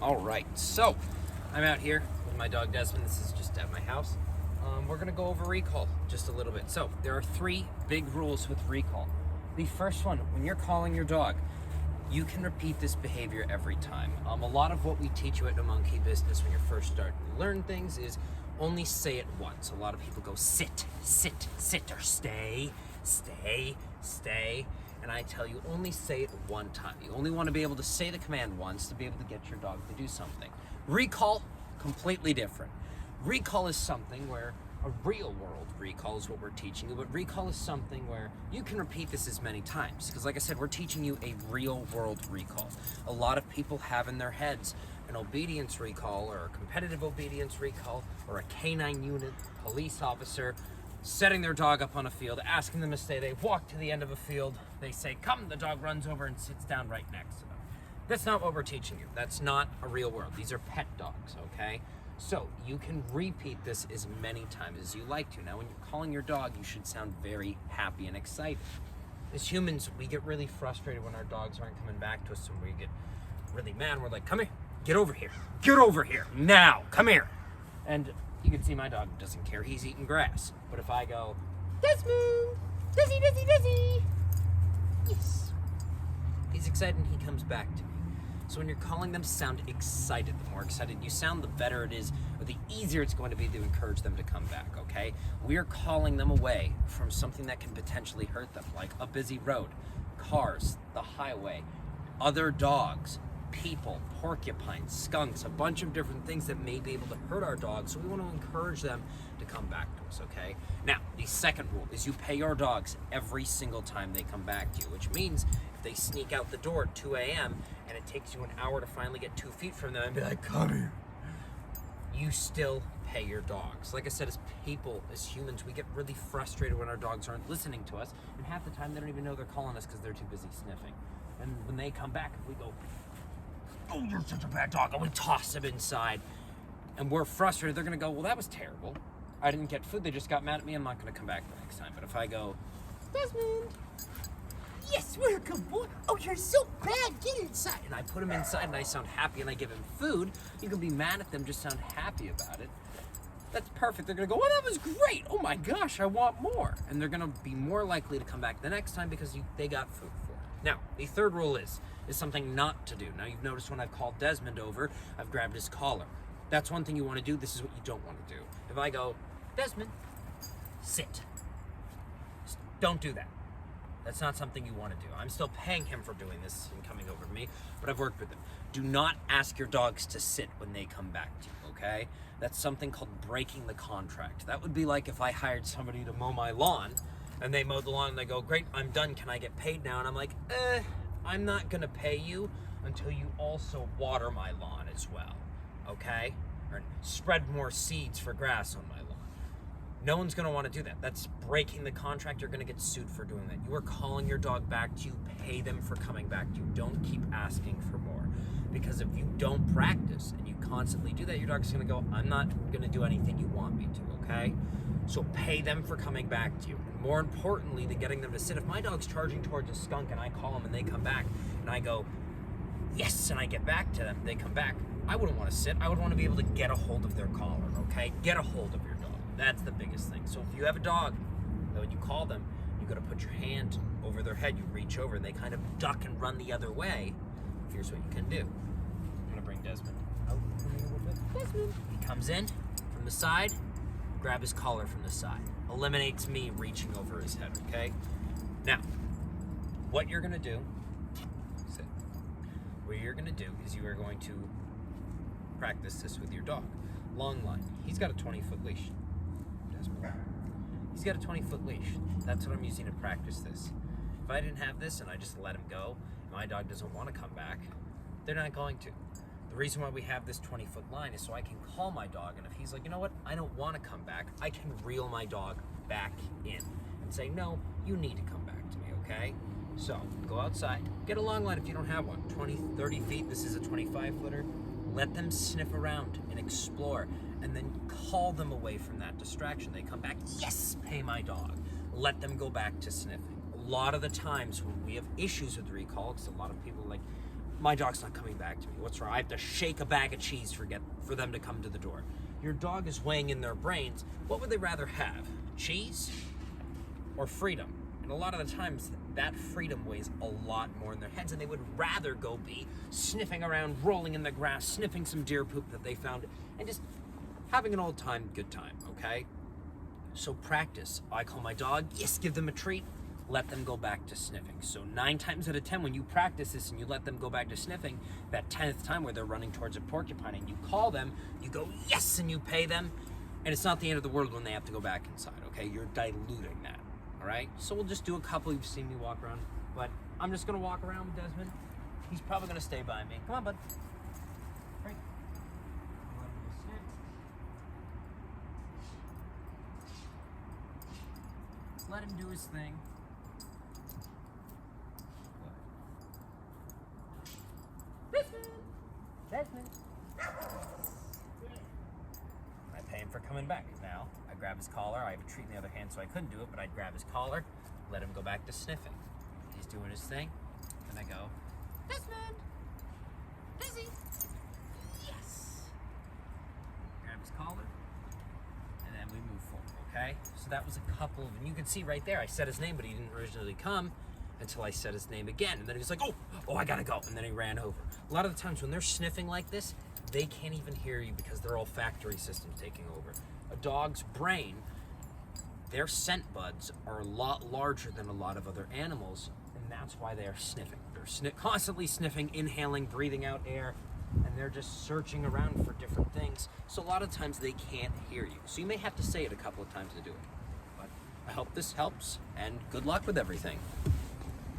All right, so I'm out here with my dog Desmond. This is just at my house. We're gonna go over recall just a little bit. So there are 3 big rules with recall. The first one, when you're calling your dog, you can repeat this behavior every time. A lot of what we teach you at No Monkey Business when you're first starting to learn things is only say it once. A lot of people go sit, sit, sit, or stay, stay, stay. And I tell you, only say it one time. You only want to be able to say the command once to be able to get your dog to do something. Recall, completely different. Recall is something where a real world recall is what we're teaching you, but recall is something where you can repeat this as many times. Because like I said, we're teaching you a real world recall. A lot of people have in their heads an obedience recall or a competitive obedience recall or a canine unit, police officer, setting their dog up on a field, asking them to stay. They walk to the end of a field, they say, come, the dog runs over and sits down right next to them. That's not what we're teaching you. That's not a real world. These are pet dogs, okay? So you can repeat this as many times as you like to. Now, when you're calling your dog, you should sound very happy and excited. As humans, we get really frustrated when our dogs aren't coming back to us, and we get really mad. We're like, come here, get over here, now, come here. And you can see my dog doesn't care. He's eating grass. But if I go, Desmond, Desi, yes, he's excited and he comes back to me. So when you're calling them, sound excited. The more excited you sound, the better it is, or the easier it's going to be to encourage them to come back, okay? We're calling them away from something that can potentially hurt them, like a busy road, cars, the highway, other dogs, people, porcupines, skunks, a bunch of different things that may be able to hurt our dogs. So we want to encourage them to come back to us, okay? Now, the second rule is you pay your dogs every single time they come back to you, which means if they sneak out the door at 2 a.m. and it takes you an hour to finally get 2 feet from them and be like, come here, you still pay your dogs. Like I said, as people, as humans, we get really frustrated when our dogs aren't listening to us, and half the time they don't even know they're calling us because they're too busy sniffing. And when they come back, we go, oh, you're such a bad dog, and we toss them inside, and we're frustrated. They're gonna go, well, that was terrible. I didn't get food, they just got mad at me, I'm not gonna come back the next time. But if I go, Desmond, yes, we're a good boy. Oh, you're so bad, get inside. And I put him inside and I sound happy and I give him food, you can be mad at them, just sound happy about it. That's perfect. They're gonna go, well, that was great. Oh my gosh, I want more. And they're gonna be more likely to come back the next time because they got food for it. Now, the third rule is something not to do. Now, you've noticed when I've called Desmond over, I've grabbed his collar. That's one thing you want to do. This is what you don't want to do. If I go, Desmond, sit. Just don't do that. That's not something you want to do. I'm still paying him for doing this and coming over to me, but I've worked with him. Do not ask your dogs to sit when they come back to you, okay? That's something called breaking the contract. That would be like if I hired somebody to mow my lawn, and they mow the lawn and they go, great, I'm done, can I get paid now? And I'm like, I'm not gonna pay you until you also water my lawn as well, okay? Or spread more seeds for grass on my lawn. No one's gonna wanna do that. That's breaking the contract. You're gonna get sued for doing that. You are calling your dog back to you, pay them for coming back to you. Don't keep asking for more. Because if you don't practice and you constantly do that, your dog's gonna go, I'm not gonna do anything you want me to, okay? So pay them for coming back to you. And more importantly than getting them to sit, if my dog's charging towards a skunk and I call them and they come back and I go, yes, and I get back to them, they come back, I wouldn't want to sit. I would want to be able to get a hold of their collar, okay? Get a hold of your dog. That's the biggest thing. So if you have a dog, when you call them, you got to put your hand over their head. You reach over and they kind of duck and run the other way. Here's what you can do. I'm going to bring Desmond out for me a little bit. Desmond. He comes in from the side, grab his collar from the side. Eliminates me reaching over his head, okay? Now, what you're gonna do, what you're gonna do is you are going to practice this with your dog. Long line. He's got a 20-foot leash. He's got a 20-foot leash. That's what I'm using to practice this. If I didn't have this and I just let him go, and my dog doesn't want to come back, they're not going to. The reason why we have this 20-foot line is so I can call my dog, and if he's like, you know what, I don't want to come back, I can reel my dog back in and say, no, you need to come back to me, okay? So, go outside, get a long line if you don't have one, 20, 30 feet, this is a 25-footer, let them sniff around and explore, and then call them away from that distraction. They come back, yes, pay my dog. Let them go back to sniffing. A lot of the times when we have issues with recall, because a lot of people are like, my dog's not coming back to me. What's wrong? I have to shake a bag of cheese for them to come to the door. Your dog is weighing in their brains. What would they rather have? Cheese or freedom? And a lot of the times, that freedom weighs a lot more in their heads, and they would rather go be sniffing around, rolling in the grass, sniffing some deer poop that they found, and just having an old time, good time, okay? So practice. I call my dog, yes, give them a treat, let them go back to sniffing. So 9 times out of 10, when you practice this and you let them go back to sniffing, that 10th time where they're running towards a porcupine and you call them, you go, yes, and you pay them, and it's not the end of the world when they have to go back inside, okay? You're diluting that. All right, so we'll just do a couple. You've seen me walk around, but I'm just gonna walk around with Desmond. He's probably gonna stay by me. Come on, bud. Right. Let him do his thing. Desmond. I pay him for coming back. Now, I grab his collar. I have a treat in the other hand, so I couldn't do it, but I'd grab his collar, let him go back to sniffing. He's doing his thing, and I go, Desmond! Dizzy! Yes! Grab his collar, and then we move forward, okay? So that was a couple of, and you can see right there, I said his name, but he didn't originally come until I said his name again. And then he was like, oh, I gotta go. And then he ran over. A lot of the times when they're sniffing like this, they can't even hear you because their olfactory system's taking over. A dog's brain, their scent buds are a lot larger than a lot of other animals, and that's why they are sniffing. They're constantly sniffing, inhaling, breathing out air, and they're just searching around for different things. So a lot of times they can't hear you. So you may have to say it a couple of times to do it. But I hope this helps, and good luck with everything.